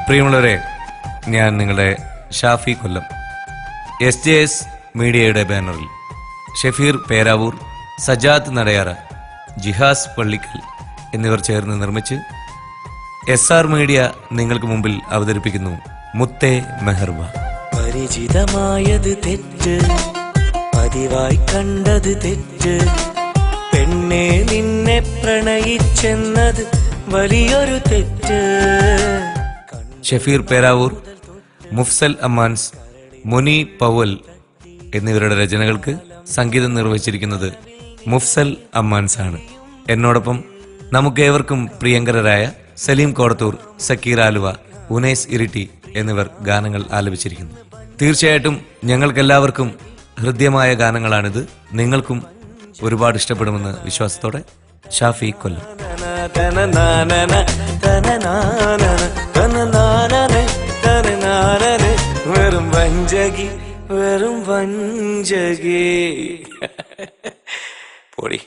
പ്രിയമുള്ളവരെ, ഞാൻ നിങ്ങളുടെ ഷാഫി കൊല്ലം. SJS മീഡിയയുടെ ബാനറിൽ ഷഫീർ പേരാവൂർ, സജാദ് നടയാറ, ജിഹാസ് പള്ളിക്കൽ എന്നിവർ ചേർന്ന് നിർമ്മിച്ച് SR മീഡിയ നിങ്ങൾക്ക് മുമ്പിൽ അവതരിപ്പിക്കുന്നു മുത്തേ മെഹർബ. പരിചിതമായത് തെറ്റ്, പതിവായി കണ്ടത് തെറ്റ്, പെണ്ണെ നിന്നെ പ്രണയിച്ചെന്നത് വലിയൊരു തെറ്റ്. ഷഫീർ പേരാവൂർ, മുഫ്സൽ അമ്മാൻസ്, മുനി പവൽ എന്നിവരുടെ രചനകൾക്ക് സംഗീതം നിർവഹിച്ചിരിക്കുന്നത് മുഫ്സൽ അമ്മാൻസ് ആണ്. എന്നോടൊപ്പം നമുക്കേവർക്കും പ്രിയങ്കരരായ സലീം കോടത്തൂർ, സക്കീർ ആലുവ, ഉനൈസ് ഇരിട്ടി എന്നിവർ ഗാനങ്ങൾ ആലപിച്ചിരിക്കുന്നു. തീർച്ചയായിട്ടും ഞങ്ങൾക്കെല്ലാവർക്കും ഹൃദ്യമായ ഗാനങ്ങളാണിത്. നിങ്ങൾക്കും ഒരുപാട് ഇഷ്ടപ്പെടുമെന്ന് വിശ്വാസത്തോടെ ഷാഫി കൊല്ലം. വെറും വഞ്ചകി, വെറും വഞ്ചകി. പൊടി.